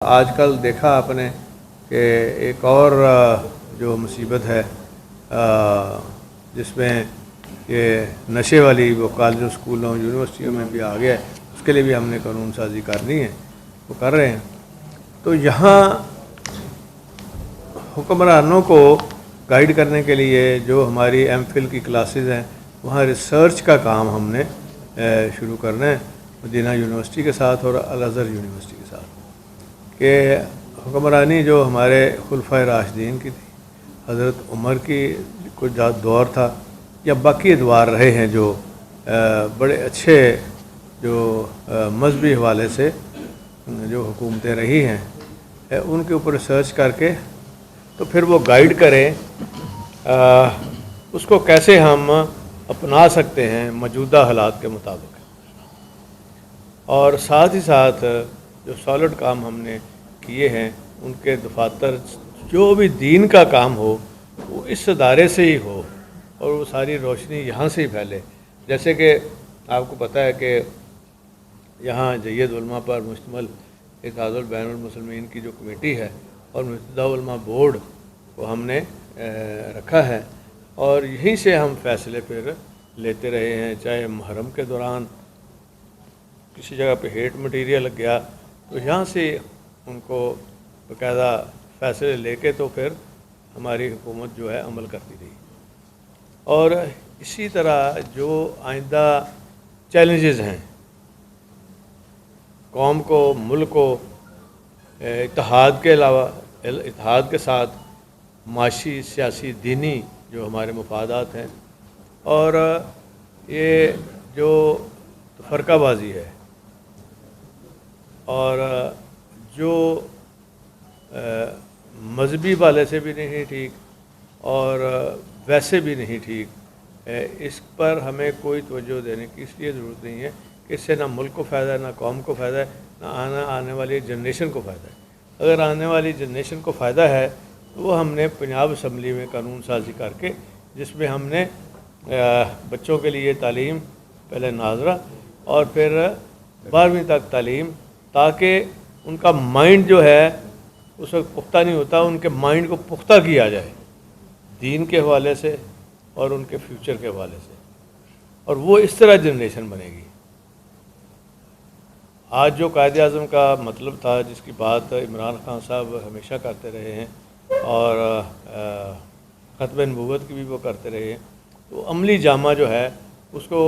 آج کل دیکھا آپ نے کہ ایک اور جو مصیبت ہے جس میں یہ نشے والی وہ کالجوں اسکولوں یونیورسٹیوں میں بھی آ گیا ہے، اس کے لیے بھی ہم نے قانون سازی کرنی ہے، وہ کر رہے ہیں۔ تو یہاں حکمرانوں کو گائیڈ کرنے کے لیے جو ہماری ایم فل کی کلاسز ہیں وہاں ریسرچ کا کام ہم نے شروع کرنا ہے مدینہ یونیورسٹی کے ساتھ اور الازہر یونیورسٹی کے ساتھ، کہ حکمرانی جو ہمارے خلفائے راشدین کی تھی، حضرت عمر کی کچھ دور تھا یا باقی ادوار رہے ہیں جو بڑے اچھے جو مذہبی حوالے سے جو حکومتیں رہی ہیں ان کے اوپر ریسرچ کر کے تو پھر وہ گائیڈ کریں اس کو کیسے ہم اپنا سکتے ہیں موجودہ حالات کے مطابق، اور ساتھ ہی ساتھ جو سالڈ کام ہم نے کیے ہیں ان کے دفاتر جو بھی دین کا کام ہو وہ اس ادارے سے ہی ہو اور وہ ساری روشنی یہاں سے ہی پھیلے۔ جیسے کہ آپ کو پتہ ہے کہ یہاں جید علماء پر مشتمل اتحاد البین المسلمین کی جو کمیٹی ہے اور متحدہ علماء بورڈ کو ہم نے رکھا ہے، اور یہیں سے ہم فیصلے پھر لیتے رہے ہیں۔ چاہے محرم کے دوران کسی جگہ پہ ہیٹ مٹیریل لگ گیا تو یہاں سے ان کو باقاعدہ فیصلے لے کے تو پھر ہماری حکومت جو ہے عمل کرتی رہی، اور اسی طرح جو آئندہ چیلنجز ہیں قوم کو، ملک کو اتحاد کے علاوہ اتحاد کے ساتھ معاشی، سیاسی، دینی جو ہمارے مفادات ہیں، اور یہ جو فرقہ بازی ہے اور جو مذہبی والے سے بھی نہیں ٹھیک اور ویسے بھی نہیں ٹھیک، اس پر ہمیں کوئی توجہ دینے کی اس لیے ضرورت نہیں ہے کہ اس سے نہ ملک کو فائدہ ہے، نہ قوم کو فائدہ ہے، نہ آنے والی جنریشن کو فائدہ ہے۔ اگر آنے والی جنریشن کو فائدہ ہے تو وہ ہم نے پنجاب اسمبلی میں قانون سازی کر کے، جس میں ہم نے بچوں کے لیے تعلیم پہلے ناظرہ اور پھر 12ویں تک تعلیم، تاکہ ان کا مائنڈ جو ہے اس وقت پختہ نہیں ہوتا، ان کے مائنڈ کو پختہ کیا جائے دین کے حوالے سے اور ان کے فیوچر کے حوالے سے، اور وہ اس طرح جنریشن بنے گی۔ آج جو قائد اعظم کا مطلب تھا، جس کی بات عمران خان صاحب ہمیشہ کرتے رہے ہیں اور ختم نبوت کی بھی وہ کرتے رہے ہیں، تو عملی جامہ جو ہے اس کو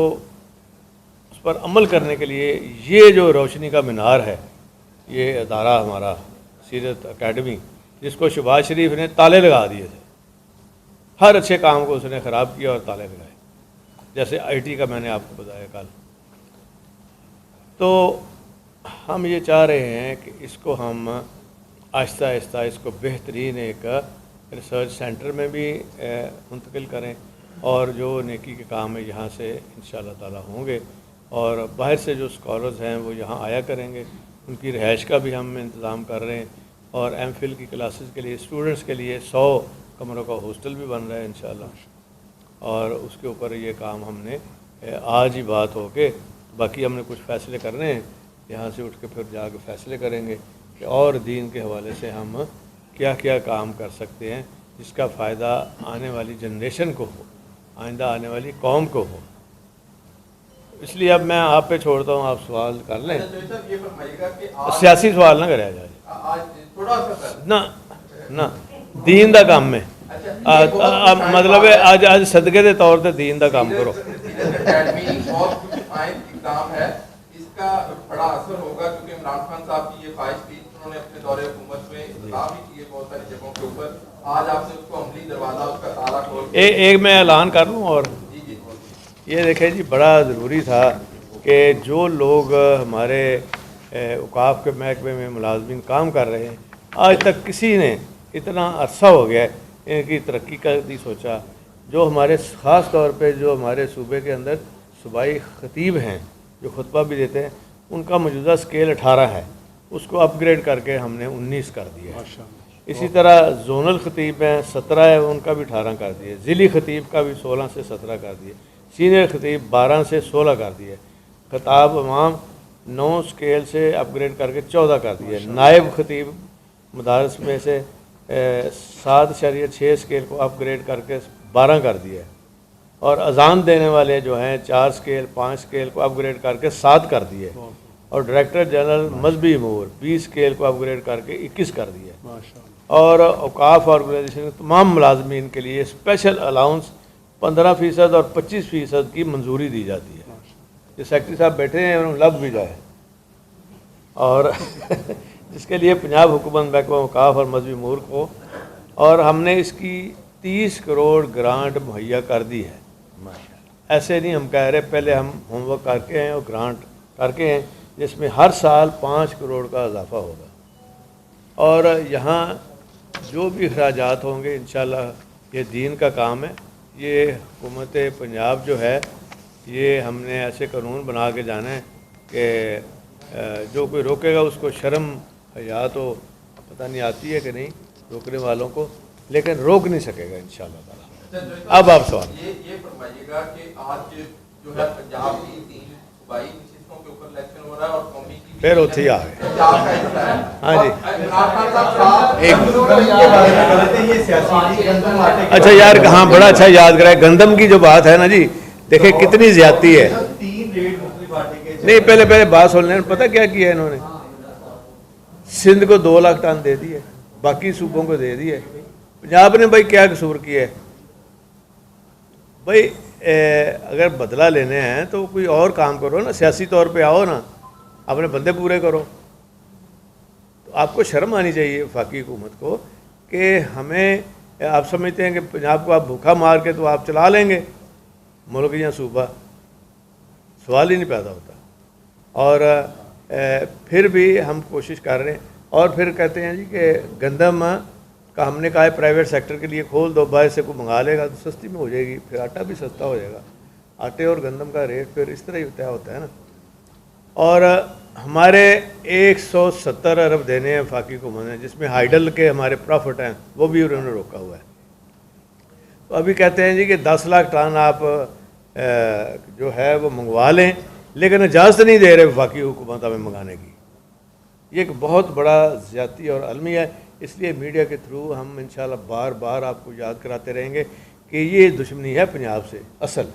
اس پر عمل کرنے کے لیے یہ جو روشنی کا مینار ہے، یہ ادارہ ہمارا سیرت اکیڈمی، جس کو شہباز شریف نے تالے لگا دیے تھے، ہر اچھے کام کو اس نے خراب کیا اور تالے لگائے، جیسے آئی ٹی کا میں نے آپ کو بتایا کل۔ تو ہم یہ چاہ رہے ہیں کہ اس کو ہم آہستہ آہستہ اس کو بہترین ایک ریسرچ سینٹر میں بھی منتقل کریں، اور جو نیکی کے کام ہے یہاں سے انشاءاللہ تعالی ہوں گے، اور باہر سے جو اسکالرز ہیں وہ یہاں آیا کریں گے، ان کی رہائش کا بھی ہم انتظام کر رہے ہیں، اور ایم فل کی کلاسز کے لیے اسٹوڈنٹس کے لیے 100 کمروں کا ہاسٹل بھی بن رہا ہے انشاءاللہ، اور اس کے اوپر یہ کام ہم نے آج ہی بات ہو کے، باقی ہم نے کچھ فیصلے کرنے ہیں، یہاں سے اٹھ کے پھر جا کے فیصلے کریں گے کہ اور دین کے حوالے سے ہم کیا کیا کام کر سکتے ہیں جس کا فائدہ آنے والی جنریشن کو ہو، آئندہ آنے والی قوم کو ہو۔ اس لیے اب میں آپ پہ چھوڑتا ہوں، آپ سوال کر لیں، سیاسی سوال نہ کرے جائے، نہ دین دا کام میں مطلب ہے آج صدقے دے طور پہ دین دا کام کرو۔ بڑا اثر ہوگا کیونکہ عمران خان صاحب کی یہ خواہش تھی، انہوں نے اپنے دور حکومت میں اطلاع بھی کی ہے بہت ساری جگہوں کے اوپر، آج آپ نے اس کو عملی دروازہ اس کا تالا کھول کے ایک میں اعلان کر لوں، اور یہ دیکھیں جی بڑا ضروری تھا کہ جو لوگ ہمارے اوقاف کے محکمے میں ملازمین کام کر رہے ہیں، آج تک کسی نے اتنا عرصہ ہو گیا ہے ان کی ترقی کا نہیں سوچا۔ جو ہمارے خاص طور پہ جو ہمارے صوبے کے اندر صوبائی خطیب ہیں جو خطبہ بھی دیتے ہیں، ان کا موجودہ سکیل 18 ہے، اس کو اپ گریڈ کر کے ہم نے 19 کر دیا ہے۔ اسی طرح زونل خطیب ہیں 17 ہے، ان کا بھی 18 کر دیے، ضلعی خطیب کا بھی 16 سے 17 کر دیے، سینئر خطیب 12 سے 16 کر دیے، خطاب امام 9 स्केल से अपग्रेड करके 14 कर दिया है। नायब खतीब मदारस में से 7.6 स्केल को अपग्रेड करके 12 कर दिया है, और अजान देने वाले जो हैं 4 स्केल 5 स्केल को अपग्रेड करके 7 कर दिए है, और डायरेक्टर जनरल मजहबी अमूर 20 स्केल को अपग्रेड करके 21 कर दिया है, और औकाफ ऑर्गेनाइजेशन के तमाम मुलाजमीन के लिए स्पेशल अलाउंस 15% और 25% की मंजूरी दी जाती है। जो सेक्रेटरी साहब बैठे हैं उन्हें लग भी जाए, और जिसके लिए पंजाब हुकूमत महकमा औकाफ और मजहबी अमूर को, और हमने इसकी 30 करोड़ ग्रांट मुहैया कर दी है। ऐसे नहीं हम कह रहे, पहले हम होमवर्क करके हैं और ग्रांट करके हैं, जिसमें हर साल 5 करोड़ का इजाफा होगा, और यहाँ जो भी अखराजात होंगे इंशाल्लाह ये दीन का काम है। ये हुकूमत पंजाब जो है, ये हमने ऐसे कानून बना के जाना है कि जो कोई रोकेगा उसको शर्म हया तो पता नहीं आती है कि नहीं रोकने वालों को, लेकिन रोक नहीं सकेगा इंशाल्लाह ताला। अब आप सवाल ये फरमाइएगा कि आज जो है पंजाब की 3 सूबाई नशिस्तों के ऊपर इलेक्शन हो रहा है और कौमी की फिर होती आ गए। पंजाब का हिस्सा है। हाँ जी, इमरान खान साहब अच्छा यार, हाँ बड़ा अच्छा याद कराए। गंदम की जो बात है ना जी, देखिए कितनी ज्यादती है। नहीं, पहले बात सुन लें। पता क्या किया इन्होंने? सिंध को 2 लाख टन दे दिए, बाकी सूबों को दे दिए। पंजाब ने भाई क्या कसूर किया है? भाई अगर बदला लेने हैं तो कोई और काम करो ना, सियासी तौर पे आओ ना, अपने बंदे पूरे करो। तो आपको शर्म आनी चाहिए वफाकी हुकूमत को कि हमें, आप समझते हैं कि पंजाब को आप भूखा मार के तो आप चला लेंगे मुल्क या सूबा, सवाल ही नहीं पैदा होता। और फिर भी हम कोशिश कर रहे हैं, और फिर कहते हैं जी कि गंदम का हमने कहा है प्राइवेट सेक्टर के लिए खोल दो, बाहर से कोई मंगा लेगा तो सस्ती में हो जाएगी, फिर आटा भी सस्ता हो जाएगा। आटे और गंदम का रेट फिर इस तरह ही तय होता है ना। और हमारे 170 अरब देने हैं वफाकी हुकूमत ने, जिसमें हाइडल के हमारे प्रॉफिट हैं वो भी उन्होंने रोका हुआ है। तो अभी कहते हैं जी कि 10 लाख टन आप जो है वो मंगवा लें, लेकिन इजाज़त नहीं दे रहे वफाकी हुकूमत हमें मंगाने की। ये एक बहुत बड़ा ज़्यादती और अलमी है। इसलिए मीडिया के थ्रू हम इंशाल्लाह बार बार आपको याद कराते रहेंगे कि ये दुश्मनी है पंजाब से असल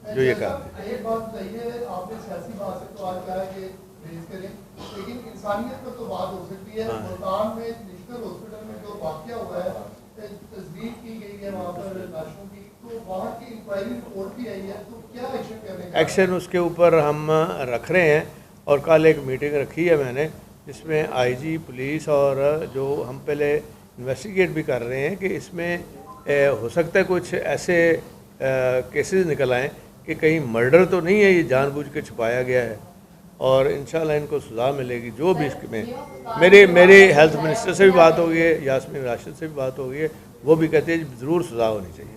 जो ये कहते हैं। एक बात बताइए, आपने सियासी बात से तो आज कहा है कि रेज करें, लेकिन इंसानियत पर तो बात हो सकती है। मुल्तान में नेशनल हॉस्पिटल में जो वाक़या हुआ है, तस्दीक की गई है वहाँ पर लाशों की, तो वहाँ की इंक्वायरी रिपोर्ट भी आई है, तो क्या एक्शन करने का? एक्शन उसके ऊपर हम रख रहे हैं, और कल एक मीटिंग रखी है मैंने, जिसमें आईजी पुलिस और जो हम पहले इन्वेस्टिगेट भी कर रहे हैं कि इसमें हो सकता है कुछ ऐसे केसेस निकल आएँ कि कहीं मर्डर तो नहीं है, ये जानबूझ के छुपाया गया है, और इंशाल्लाह इनको सज़ा मिलेगी। जो भी इसमें मेरी हेल्थ मिनिस्टर से भी बात हो गई है, यास्मीन राशिद से भी बात हो गई है, वो भी कहते हैं ज़रूर सज़ा होनी चाहिए।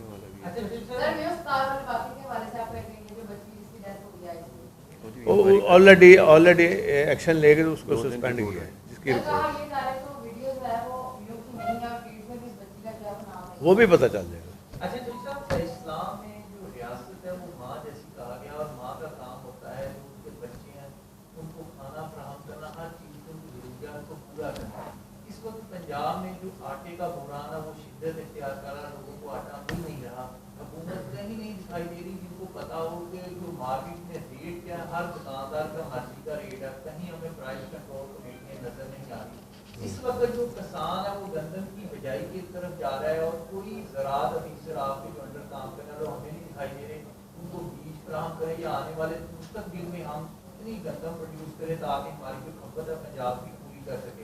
ऑलरेडी एक्शन लेके तो उसको सस्पेंड किया है, जिसकी रिपोर्ट वो भी पता चल जाएगा। अच्छा तो साहब, इस्लाम में जो रियासत है वो माँ जैसी कहा गया, और माँ का काम होता है जो उनके बच्चे हैं उनको खाना फराहम करना, हर चीज़ को जरूरियात को पूरा करना। इस वक्त पंजाब में जो आटे का बुरान है वो शिद्दत इख्तियार कर रहा, लोगों को आटा मिल नहीं रहा, हुकूमत कहीं नहीं दिखाई दे रही जिनको पता हो कि जो मार्केट में रेट क्या है, हर दुकानदार का मर्जी का रेट है, कहीं हमें प्राइस कंट्रोल कमेटियाँ नजर नहीं आ रही। इस वक्त जो किसान है वो गंदम की बिजाई की तरफ जा रहा है, और कोई ज़राअत अफसर आपके जो अंडर काम करने वाले हमें नहीं दिखाई दे रहे, उनको बीज फराहम करें या आने वाले मुस्तकबिल में हम इतनी गंदम प्रोड्यूस करें ताकि हमारी जो खपत है पंजाब की पूरी कर सके।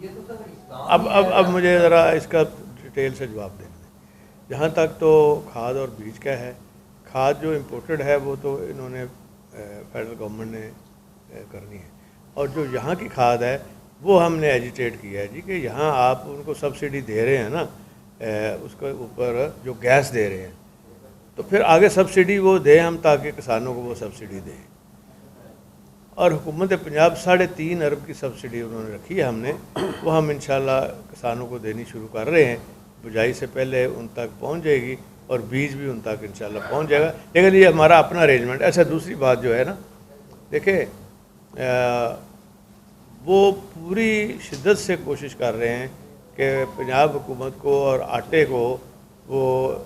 ये तो सर इस्लाम। अब मुझे ज़रा इसका डिटेल से जवाब देना है। जहाँ तक तो खाद और बीज का है, खाद जो इम्पोर्टेड है वो तो इन्होंने फेडरल गवर्नमेंट ने करनी है, और जो यहाँ की खाद है वो हमने एजिटेट किया है जी कि यहाँ आप उनको सब्सिडी दे रहे हैं ना, उसके ऊपर जो गैस दे रहे हैं, तो फिर आगे सब्सिडी वो दें हम, ताकि किसानों को वो सब्सिडी दें। और हुकूमत पंजाब 3.5 अरब की सब्सिडी उन्होंने रखी है हमने, वो हम इंशाल्लाह किसानों को देनी शुरू कर रहे हैं। बुझाई से पहले उन तक पहुँच जाएगी, और बीज भी उन तक इंशाल्लाह पहुँच जाएगा। लेकिन ये हमारा अपना अरेंजमेंट। अच्छा, दूसरी बात जो है ना, देखिए वो पूरी शिद्दत से कोशिश कर रहे हैं कि पंजाब हुकूमत को और आटे को वो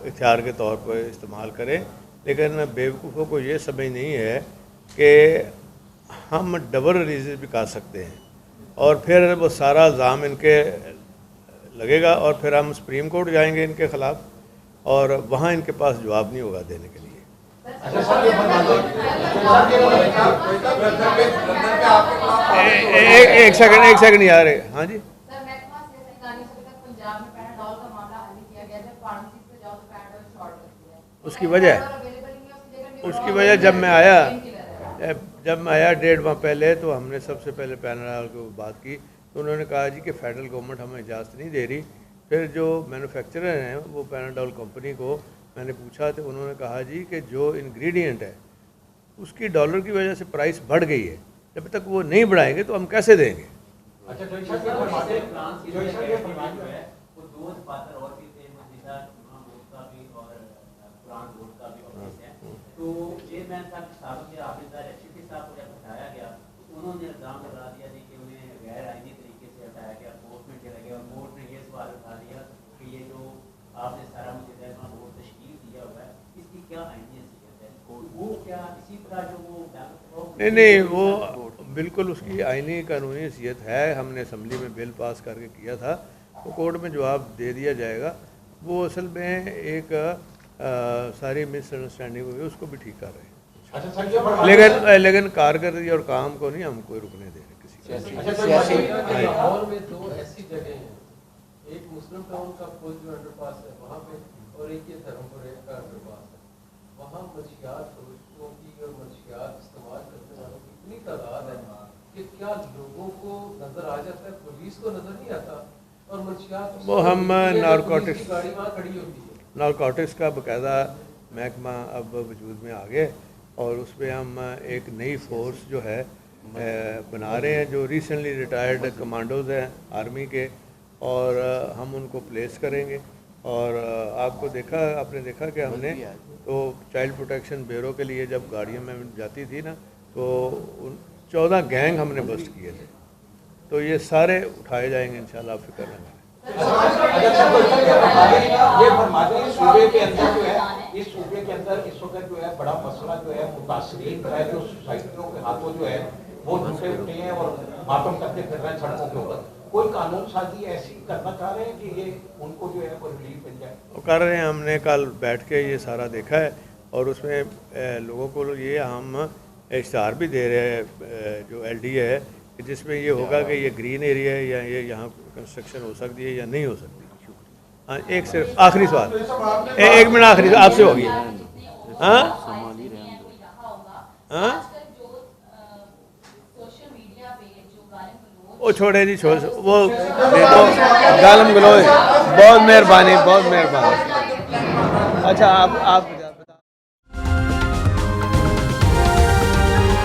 इख्तियार के तौर पर इस्तेमाल करें, लेकिन बेवकूफ़ों को ये समझ नहीं है कि हम डबल रिलीज़ भी कर सकते हैं और फिर वो सारा इल्ज़ाम इनके लगेगा और फिर हम सुप्रीम कोर्ट जाएंगे इनके ख़िलाफ़ और वहाँ इनके पास जवाब नहीं होगा देने के लिए। एक सेकंड यार, हाँ जी। उसकी वजह जब मैं आया 1.5 माह पहले तो हमने सबसे पहले पैनल को बात की तो उन्होंने कहा जी कि फेडरल गवर्नमेंट हमें इजाज़त नहीं दे रही। फिर जो मैन्युफैक्चरर हैं वो पैनाडोल कंपनी को मैंने पूछा तो उन्होंने कहा जी कि जो इंग्रेडिएंट है उसकी डॉलर की वजह से प्राइस बढ़ गई है, जब तक वो नहीं बढ़ाएंगे तो हम कैसे देंगे। अच्छा तो चेयरमैन साहब के साथ हाफिज़ शफी साहब को जब हटाया गया तो उन्होंने इल्ज़ाम लगा दिया थी कि उन्हें गैर आईनी तरीके से हटाया गया, कोर्ट में चला गया और कोर्ट ने ये सवाल उठा दिया कि ये जो आपने सारा मुझे तहमा बोर्ड तश्कील दिया हुआ है इसकी क्या आईनी हैसियत है, वो क्या इसी तरह जो वो नहीं वो बिल्कुल उसकी आईनी कानूनी हैसियत है। हमने असम्बली में बिल पास करके किया था तो कोर्ट में जवाब दे दिया जाएगा। वो असल में एक सारी मिसअंडरस्टैंडिंग हुई उसको भी ठीक कर रहे हैं, लेकिन कारकर्दगी और काम को नहीं हम कोई रुकने दे रहे किसी लाहौर में 2 ऐसी जगह हैं, एक मुस्लिम टाउन का पुल जो अंडरपास है वहाँ पे और एक ये धर्मपुर का अंडरपास है। वहाँ मंशियात फरोशों की और मंशियात इस्तेमाल करने वालों की इतनी तादाद है कि क्या लोगों को नजर आ जाता है, पुलिस को नजर नहीं आता और मंशियात वो हम नारकोटिक्स गाड़ी वहाँ खड़ी होती है। नारकोटिक्स का बाकायदा महकमा अब वजूद में आ गया और उसमें हम एक नई फोर्स जो है बना रहे हैं जो रिसेंटली रिटायर्ड कमांडोज हैं आर्मी के और हम उनको प्लेस करेंगे। और आपने देखा कि हमने तो चाइल्ड प्रोटेक्शन ब्यूरो के लिए जब गाड़ियों में जाती थी ना तो 14 गैंग हमने बस्ट किए थे, तो ये सारे उठाए जाएंगे इंशाल्लाह, फिक्र न करें। ये फरमाते हैं सूबे के अंदर जो है इस सूबे के अंदर इस वक्त जो है बड़ा मसला जो है मुतासरीन का है, जो सोसाइटियों के हाथों जो है वो झूठे उठे हैं और मातम करते फिर रहे हैं सड़कों के ऊपर। कोई कानून साजी ऐसी करना चाह रहे हैं कि ये उनको जो है कोई रिलीफ मिल जाए? वो कर रहे हैं, हमने कल बैठ के ये सारा देखा है और उसमें लोगों को ये हम इश्तहार भी दे रहे हैं जो LDA है कि जिसमें ये होगा कि ये ग्रीन एरिया है या ये यहाँ कंस्ट्रक्शन हो सकती है या नहीं हो सकती। हाँ, एक सिर्फ आखिरी सवाल, एक मिनट आखिरी आपसे होगी। हाँ हाँ वो छोड़े जी, छोड़ वो देखो गालम गलोच, बहुत मेहरबानी। अच्छा आप